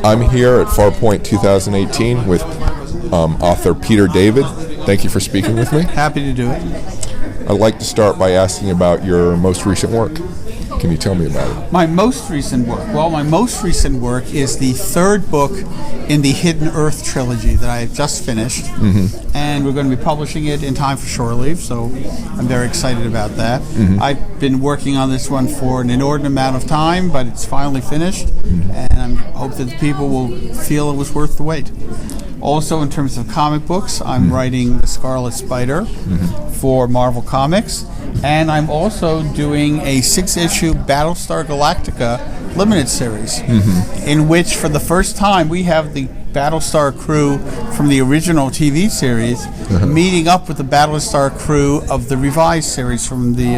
I'm here at Farpoint 2018 with author Peter David. Thank you for speaking with me. Happy to do it. I'd like to start by asking about your most recent work. Can you tell me about it? My most recent work? Well, my most recent work is the third book in the Hidden Earth trilogy that I have just finished. And we're going to be publishing it in time for shore leave, so I'm very excited about that. I've been working on this one for an inordinate amount of time, but it's finally finished, and I hope that the people will feel it was worth the wait. Also, in terms of comic books, I'm writing The Scarlet Spider for Marvel Comics, and I'm also doing a 6-issue Battlestar Galactica limited series, in which, for the first time, we have the Battlestar crew from the original TV series meeting up with the Battlestar crew of the revised series from the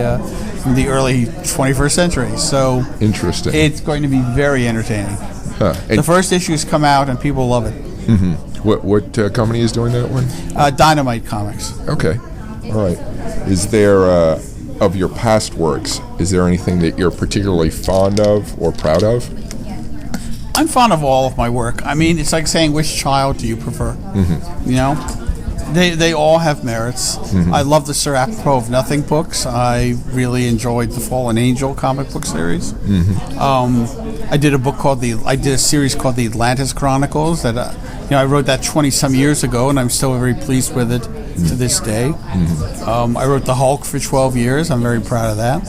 early 21st century. So interesting. It's going to be very entertaining. The first issues come out, and people love it. What company is doing that one? Dynamite Comics. Okay. All right. Is there, of your past works, is there anything that you're particularly fond of or proud of? I'm fond of all of my work. I mean, it's like saying, which child do you prefer? You know? They all have merits. I love the Sir Apropos of Nothing books. I really enjoyed the Fallen Angel comic book series. I did a series called the Atlantis Chronicles that I wrote that 20-some years ago, and I'm still very pleased with it to this day. I wrote the Hulk for 12 years. I'm very proud of that.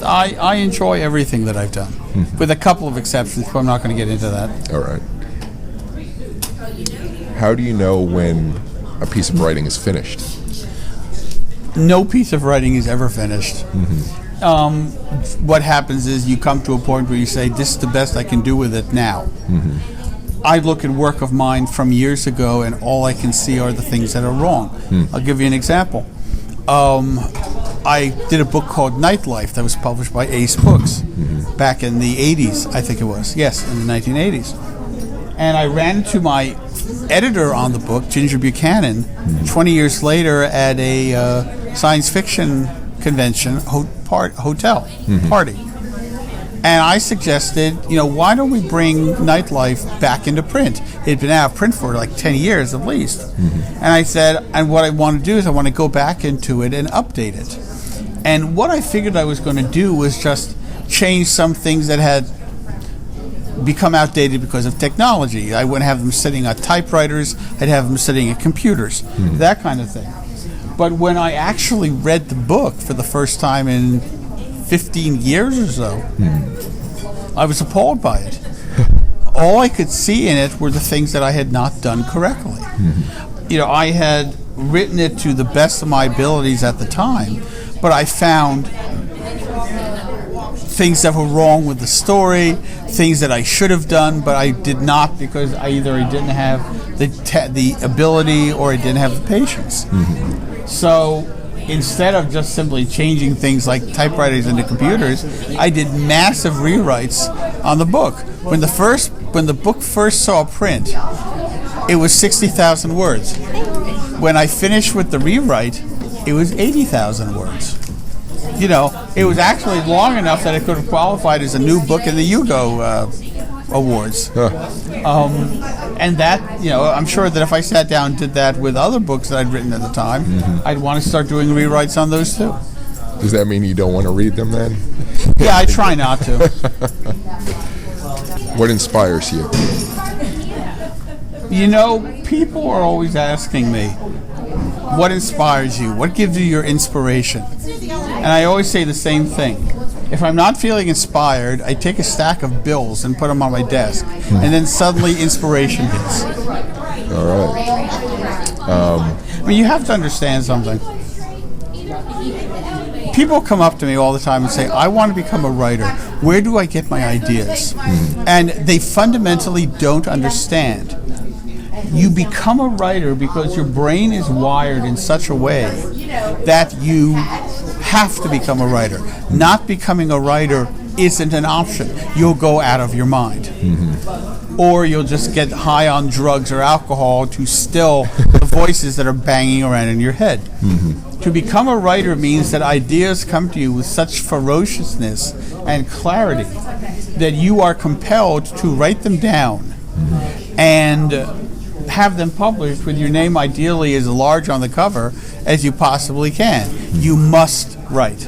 I enjoy everything that I've done, with a couple of exceptions, but I'm not going to get into that. All right. How do you know when a piece of writing is finished? No piece of writing is ever finished. What happens is you come to a point where you say, this is the best I can do with it now. I look at work of mine from years ago, and all I can see are the things that are wrong. I'll give you an example. I did a book called Nightlife that was published by Ace Books back in the 80s, I think it was. Yes, in the 1980s. And I ran into my editor on the book, Ginger Buchanan, 20 years later at a science fiction convention hotel party. And I suggested, why don't we bring Nightlife back into print? It had been out of print for like 10 years at least. And I said, and what I want to do is I want to go back into it and update it. And what I figured I was going to do was just change some things that had become outdated because of technology. I wouldn't have them sitting at typewriters, I'd have them sitting at computers, that kind of thing. But when I actually read the book for the first time in 15 years or so, I was appalled by it. All I could see in it were the things that I had not done correctly. I had written it to the best of my abilities at the time, but I found things that were wrong with the story, things that I should have done, but I did not because I didn't have the ability or I didn't have the patience. So instead of just simply changing things like typewriters into computers, I did massive rewrites on the book. When the book first saw print, it was 60,000 words. When I finished with the rewrite, it was 80,000 words. It was actually long enough that it could have qualified as a new book in the Hugo Awards. And that, I'm sure that if I sat down and did that with other books that I'd written at the time, I'd want to start doing rewrites on those too. Does that mean you don't want to read them then? Yeah, I try not to. What inspires you? People are always asking me, what inspires you? What gives you your inspiration? And I always say the same thing. If I'm not feeling inspired, I take a stack of bills and put them on my desk, and then suddenly inspiration hits. All right. You have to understand something. People come up to me all the time and say, I want to become a writer. Where do I get my ideas? And they fundamentally don't understand. You become a writer because your brain is wired in such a way that you have to become a writer. Not becoming a writer isn't an option. You'll go out of your mind. Or you'll just get high on drugs or alcohol to still the voices that are banging around in your head. To become a writer means that ideas come to you with such ferociousness and clarity that you are compelled to write them down and have them published with your name ideally as large on the cover as you possibly can. You must write.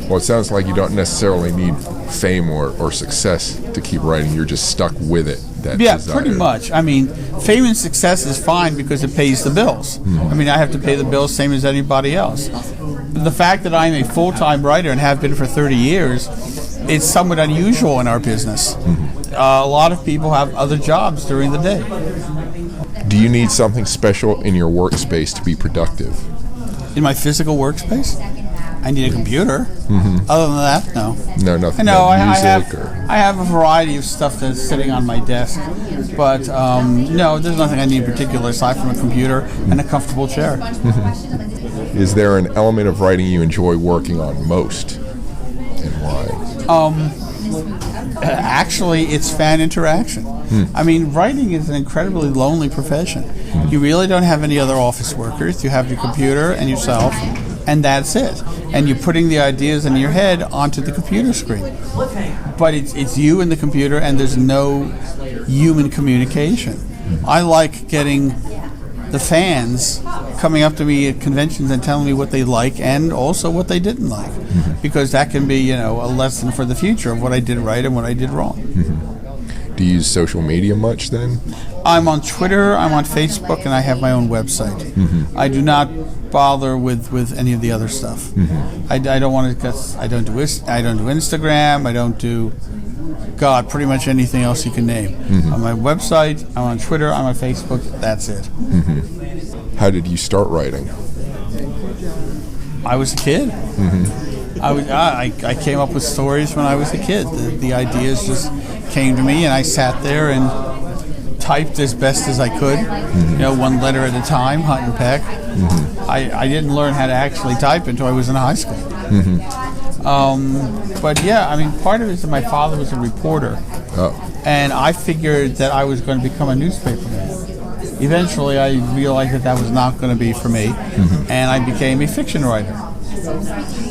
Well, it sounds like you don't necessarily need fame or success to keep writing. You're just stuck with it. That desire. Pretty much. I mean, fame and success is fine because it pays the bills. I mean, I have to pay the bills same as anybody else. But the fact that I'm a full-time writer and have been for 30 years, it's somewhat unusual in our business. A lot of people have other jobs during the day. Do you need something special in your workspace to be productive? In my physical workspace? I need a computer. Other than that, no. No, nothing. No, I music have a variety of stuff that's sitting on my desk, but no, there's nothing I need in particular aside from a computer and a comfortable chair. Is there an element of writing you enjoy working on most, and why? Actually, it's fan interaction. I mean, writing is an incredibly lonely profession. You really don't have any other office workers. You have your computer and yourself, and that's it. And you're putting the ideas in your head onto the computer screen. But it's you and the computer, and there's no human communication. I like getting the fans coming up to me at conventions and telling me what they like and also what they didn't like, because that can be, a lesson for the future of what I did right and what I did wrong. Do you use social media much then? I'm on Twitter, I'm on Facebook, and I have my own website. I do not bother with any of the other stuff. I don't want to. I don't do Instagram. I don't do pretty much anything else you can name. On my website, I'm on Twitter, I'm on Facebook. That's it. How did you start writing? I was a kid. I came up with stories when I was a kid. The ideas just came to me, and I sat there and typed as best as I could. One letter at a time, hunt and peck. I didn't learn how to actually type until I was in high school. But yeah, I mean, part of it is that my father was a reporter, and I figured that I was going to become a newspaperman. Eventually, I realized that was not going to be for me, and I became a fiction writer.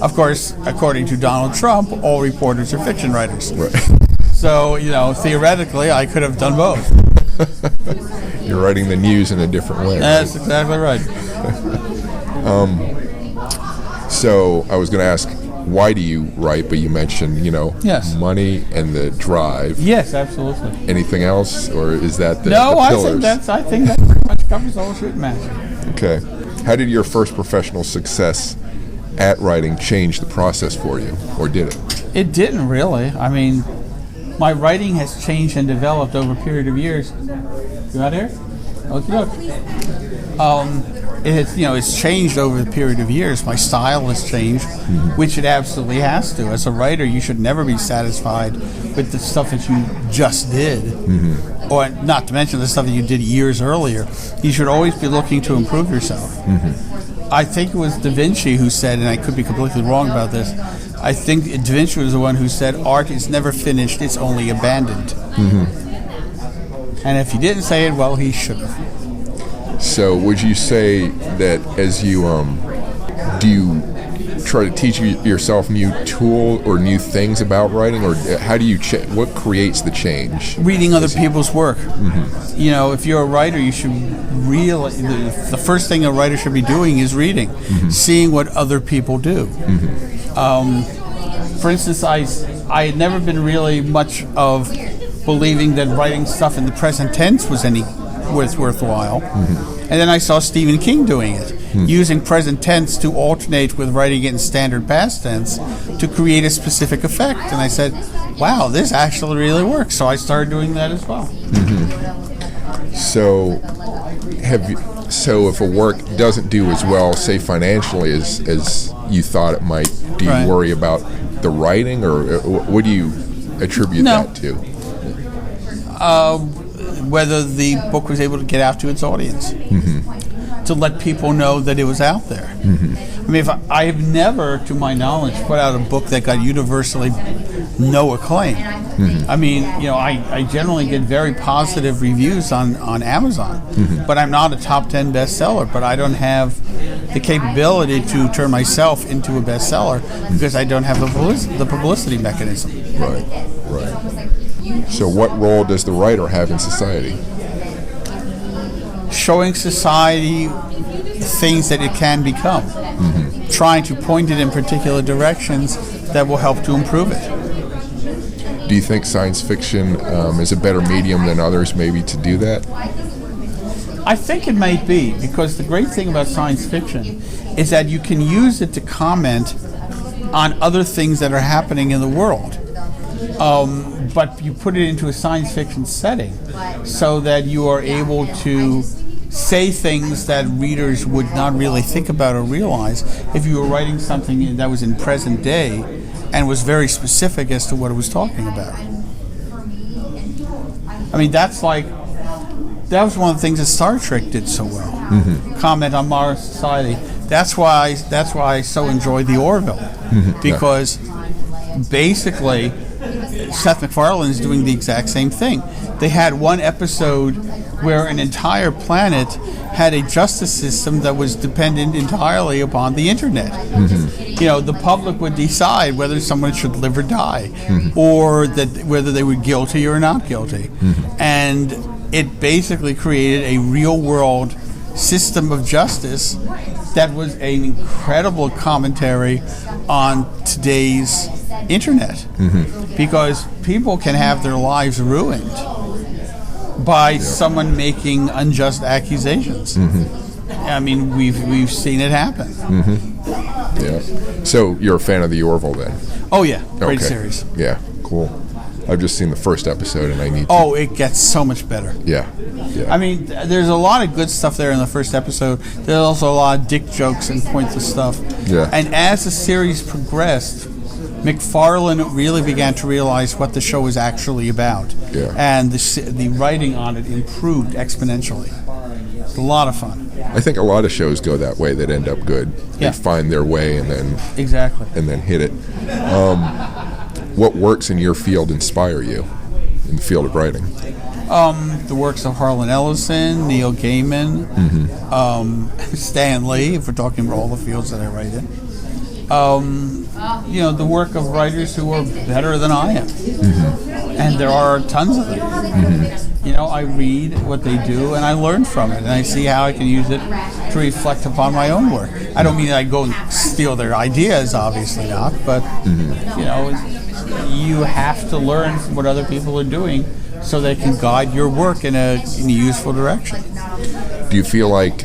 Of course, according to Donald Trump, all reporters are fiction writers. Right. So, theoretically, I could have done both. You're writing the news in a different way. That's exactly right. So I was going to ask, why do you write? But you mentioned, Yes. money and the drive. Yes, absolutely. Anything else, or is that the pillars? I think that pretty much covers the whole shooting match. Okay. How did your first professional success at writing change the process for you, or did it? It didn't really. I mean, my writing has changed and developed over a period of years. You out here? Okay. It's changed over the period of years. My style has changed, which it absolutely has to. As a writer, you should never be satisfied with the stuff that you just did, or not to mention the stuff that you did years earlier. You should always be looking to improve yourself. I think it was Da Vinci who said, and I could be completely wrong about this, I think Da Vinci was the one who said, art is never finished, it's only abandoned. And if he didn't say it, well, he should have. So would you say that as you, do you try to teach yourself new tool or new things about writing, or how do you, what creates the change? Reading other people's work. If you're a writer, you should really, the first thing a writer should be doing is reading, seeing what other people do. For instance, I had never been really much of believing that writing stuff in the present tense was worthwhile. And then I saw Stephen King doing it, using present tense to alternate with writing it in standard past tense to create a specific effect. And I said, wow, this actually really works. So I started doing that as well. So if a work doesn't do as well, say financially, as you thought it might, do you worry about the writing, or what do you attribute that to? Whether the book was able to get out to its audience. to let people know that it was out there. I mean, I have never, to my knowledge, put out a book that got universally no acclaim. I mean, I generally get very positive reviews on Amazon, but I'm not a top 10 bestseller. But I don't have the capability to turn myself into a bestseller because I don't have the publicity mechanism. Right. So what role does the writer have in society? Showing society things that it can become. Trying to point it in particular directions that will help to improve it. Do you think science fiction is a better medium than others maybe to do that? I think it might be, because the great thing about science fiction is that you can use it to comment on other things that are happening in the world. But you put it into a science fiction setting so that you are able to say things that readers would not really think about or realize if you were writing something that was in present day and was very specific as to what it was talking about. I mean, that was one of the things that Star Trek did so well. Comment on modern society. That's why I so enjoyed the Orville, because basically Seth MacFarlane is doing the exact same thing. They had one episode where an entire planet had a justice system that was dependent entirely upon the internet. The public would decide whether someone should live or die, or whether they were guilty or not guilty. And it basically created a real-world system of justice that was an incredible commentary on today's internet, because people can have their lives ruined by someone making unjust accusations. I mean, we've seen it happen. Yeah. So you're a fan of the Orville then? Oh yeah, great series. Yeah, cool. I've just seen the first episode and I need to... Oh, it gets so much better. Yeah. I mean, there's a lot of good stuff there in the first episode. There's also a lot of dick jokes and pointless stuff. Yeah. And as the series progressed, MacFarlane really began to realize what the show was actually about. Yeah. And the writing on it improved exponentially. It's a lot of fun. I think a lot of shows go that way that end up good. They find their way and then hit it. What works in your field inspire you in the field of writing? The works of Harlan Ellison, Neil Gaiman, Stan Lee, if we're talking about all the fields that I write in. The work of writers who are better than I am. And there are tons of them. I read what they do and I learn from it, and I see how I can use it to reflect upon my own work. I don't mean that I go and steal their ideas, obviously not, but you have to learn from what other people are doing so they can guide your work in a useful direction. Do you feel like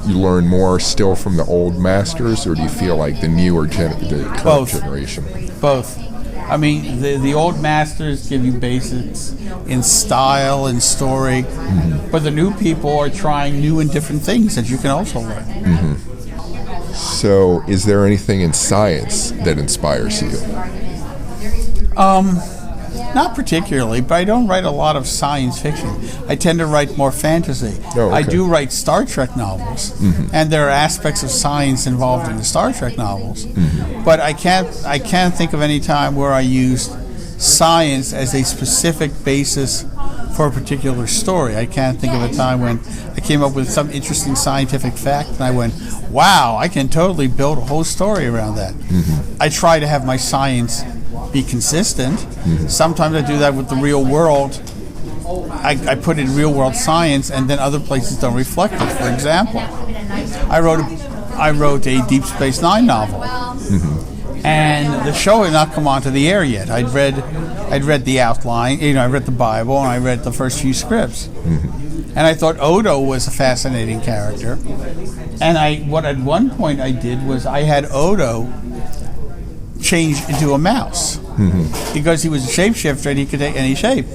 you learn more still from the old masters, or do you feel like the newer current generation? Both. I mean, the old masters give you basics in style and story, but the new people are trying new and different things that you can also learn. So, is there anything in science that inspires you? Not particularly, but I don't write a lot of science fiction. I tend to write more fantasy. Oh, okay. I do write Star Trek novels, and there are aspects of science involved in the Star Trek novels. But I can't think of any time where I used science as a specific basis for a particular story. I can't think of a time when I came up with some interesting scientific fact and I went, wow, I can totally build a whole story around that. I try to have my science be consistent. Sometimes I do that with the real world. I put in real world science and then other places don't reflect it. For example, I wrote a Deep Space Nine novel. And the show had not come onto the air yet. I'd read the outline, I read the Bible, and I read the first few scripts. And I thought Odo was a fascinating character. And what at one point I did was I had Odo changed into a mouse. Because he was a shapeshifter and he could take any shape.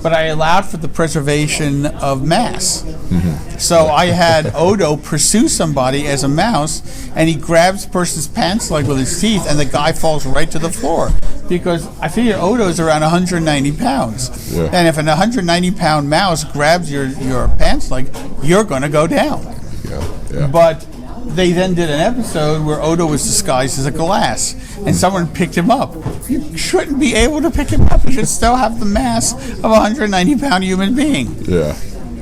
But I allowed for the preservation of mass. So I had Odo pursue somebody as a mouse, and he grabs the person's pants leg with his teeth, and the guy falls right to the floor. Because I figure Odo's around 190 pounds. And if an 190-pound mouse grabs your pants leg, you're going to go down. Yeah. But they then did an episode where Odo was disguised as a glass, and someone picked him up. You shouldn't be able to pick him up. You should still have the mass of a 190-pound human being. Yeah.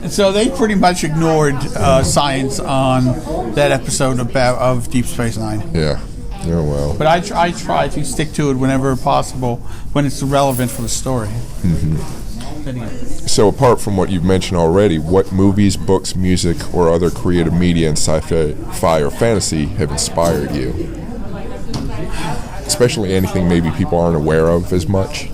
And so they pretty much ignored science on that episode of Deep Space Nine. Yeah. Oh, well. But I try to stick to it whenever possible when it's relevant for the story. Mm-hmm. So apart from what you've mentioned already, what movies, books, music, or other creative media in sci-fi or fantasy have inspired you? Especially anything maybe people aren't aware of as much.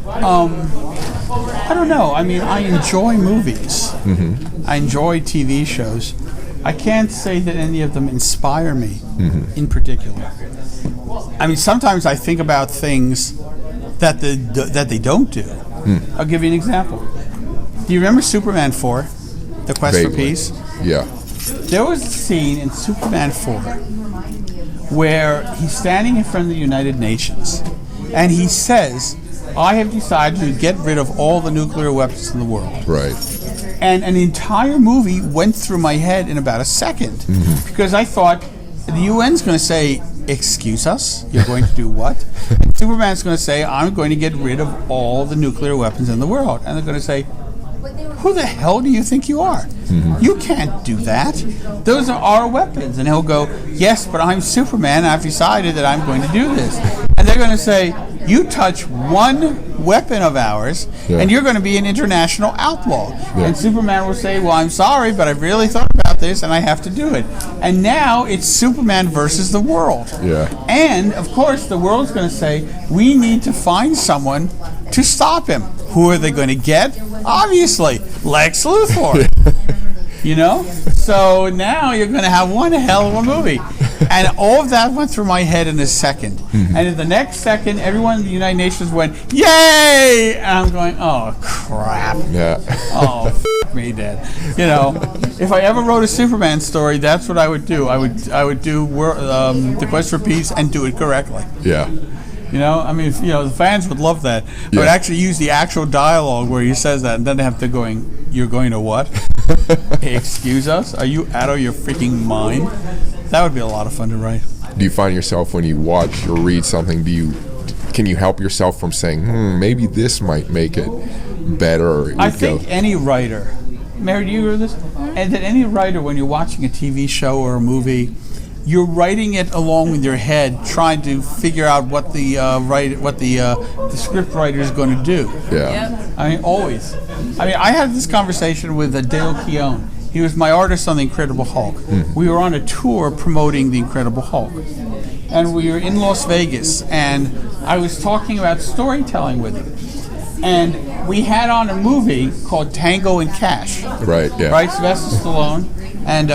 I don't know. I mean, I enjoy movies. Mm-hmm. I enjoy TV shows. I can't say that any of them inspire me in particular. I mean, sometimes I think about things that they don't do. I'll give you an example. Do you remember Superman 4, The Quest for Peace? Yeah. There was a scene in Superman 4 where he's standing in front of the United Nations and he says, I have decided to get rid of all the nuclear weapons in the world. Right. And an entire movie went through my head in about a second because I thought the UN's going to say, excuse us, you're going to do what? And Superman's going to say, I'm going to get rid of all the nuclear weapons in the world. And they're going to say, who the hell do you think you are? You can't do that. Those are our weapons. And he'll go, yes, but I'm Superman and I've decided that I'm going to do this. And they're going to say, you touch one weapon of ours and you're going to be an international outlaw. And Superman will say, well, I'm sorry, but I've really thought about this and I have to do it. And now it's Superman versus the world. And of course the world's going to say, we need to find someone to stop him. Who are they going to get? Obviously, Lex Luthor. You know? So now you're going to have one hell of a movie. And all of that went through my head in a second. And in the next second, everyone in the United Nations went, yay! And I'm going, oh, crap. Oh, f*** me, Dad. You know, if I ever wrote a Superman story, that's what I would do. I would do The Quest for Peace and do it correctly. You know, I mean, you know, the fans would love that. I would actually use the actual dialogue where he says that, and then they have to going, you're going to what? Excuse us? Are you out of your freaking mind? That would be a lot of fun to write. Do you find yourself when you watch or read something, can you help yourself from saying, maybe this might make it better? I think any writer, Mary, do you agree with this? And that any writer, when you're watching a TV show or a movie, you're writing it along with your head, trying to figure out what the script writer is going to do. I mean, always. I mean, I had this conversation with Dale Keown. He was my artist on The Incredible Hulk. We were on a tour promoting The Incredible Hulk. And we were in Las Vegas, and I was talking about storytelling with him. And we had on a movie called Tango and Cash. Right, Sylvester Stallone and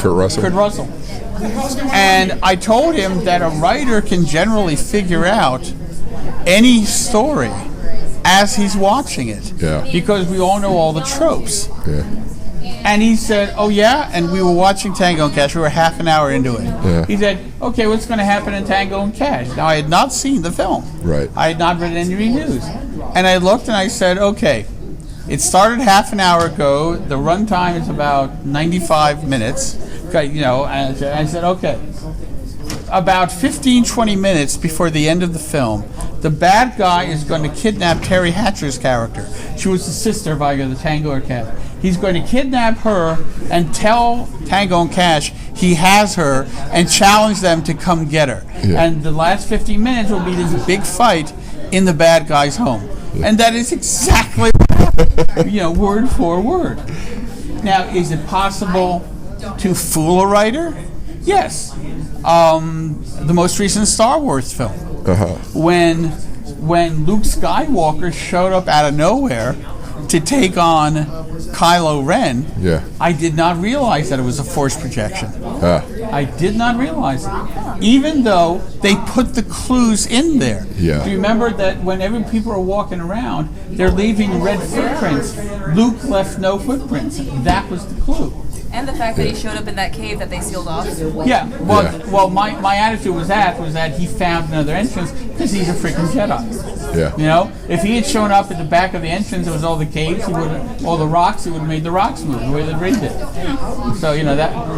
Kurt Russell. And I told him that a writer can generally figure out any story as he's watching it. Because we all know all the tropes. And he said, oh yeah? And we were watching Tango and Cash. We were half an hour into it. He said, okay, what's going to happen in Tango and Cash? Now, I had not seen the film. I had not read any reviews. And I looked and I said, okay, it started half an hour ago. The runtime is about 95 minutes. Okay, you know, and I said, okay. About 15, 20 minutes before the end of the film, the bad guy is going to kidnap Terry Hatcher's character. She was the sister of either the Tango or Cash. He's going to kidnap her and tell Tango and Cash he has her and challenge them to come get her. And the last 15 minutes will be this big fight in the bad guy's home. And that is exactly what happened, you know, word for word. Now, is it possible to fool a writer? Yes. The most recent Star Wars film. When Luke Skywalker showed up out of nowhere to take on Kylo Ren, I did not realize that it was a Force projection. I did not realize it. Even though they put the clues in there. Do you remember that whenever people are walking around, they're leaving red footprints? Luke left no footprints. That was the clue. And the fact that he showed up in that cave that they sealed off. Yeah. Well, my attitude was that he found another entrance because he's a freaking Jedi. Yeah. You know, if he had shown up at the back of the entrance, it was all the caves, all the rocks, he would have made the rocks move the way that Ray did. So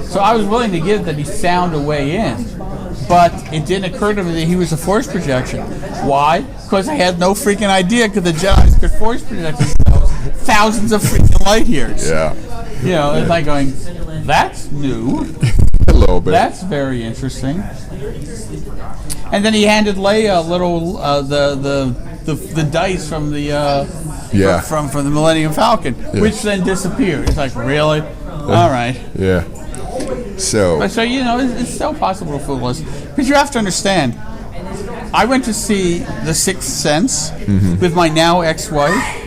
So I was willing to give that he found a way in, but it didn't occur to me that he was a force projection. Why? Because I had no freaking idea because the Jedi's could force project themselves thousands of freaking light years. Yeah. It's like going, that's new. A little bit. That's very interesting. And then he handed Leia a little the dice from the from the Millennium Falcon, which then disappeared. It's like, really? All right. Yeah. So it's still possible to fool us, because you have to understand. I went to see The Sixth Sense with my now ex-wife.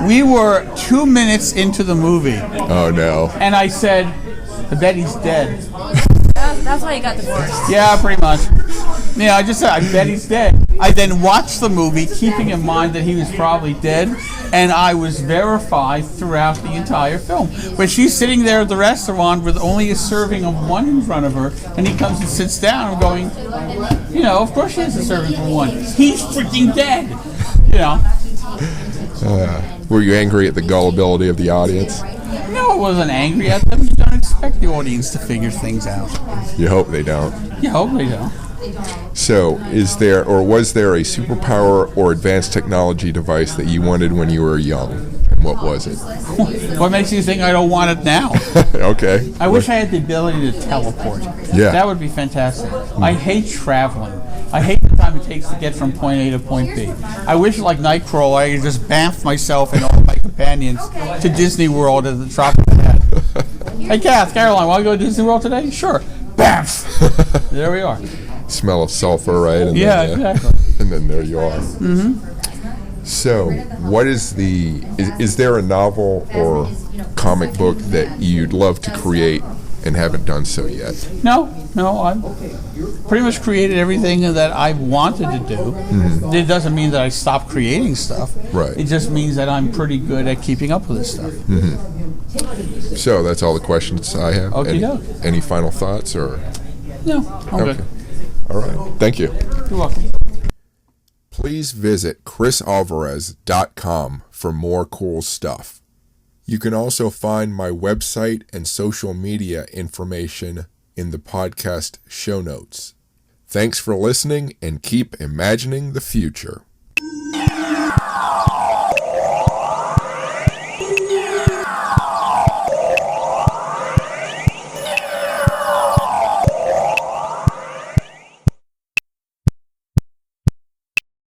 We were 2 minutes into the movie. Oh no! And I said, "I bet he's dead." That's why he got divorced. Yeah, pretty much. I just said, "I bet he's dead." I then watched the movie, keeping in mind that he was probably dead, and I was verified throughout the entire film. When she's sitting there at the restaurant with only a serving of one in front of her, and he comes and sits down, I'm going, of course she has a serving for one. He's freaking dead. Were you angry at the gullibility of the audience? No, I wasn't angry at them. You don't expect the audience to figure things out. You hope they don't. You hope they don't. So, was there a superpower or advanced technology device that you wanted when you were young? And what was it? What makes you think I don't want it now? Okay. I wish I had the ability to teleport. Yeah. That would be fantastic. I hate traveling. I hate the time it takes to get from point A to point B. I wish, like Nightcrawler, I could just bamf myself and all my companions to Disney World at the drop of a hat. Hey, Caroline, want to go to Disney World today? Sure. Bamf! There we are. Smell of sulfur, right? And exactly. And then there you are. So, what is is there a novel or comic book that you'd love to create and haven't done so yet? No, I've pretty much created everything that I wanted to do. It doesn't mean that I stopped creating stuff. Right. It just means that I'm pretty good at keeping up with this stuff. So that's all the questions I have. Any final thoughts or? No, I'm good. All right. Thank you. You're welcome. Please visit chrisalvarez.com for more cool stuff. You can also find my website and social media information in the podcast show notes. Thanks for listening, and keep imagining the future.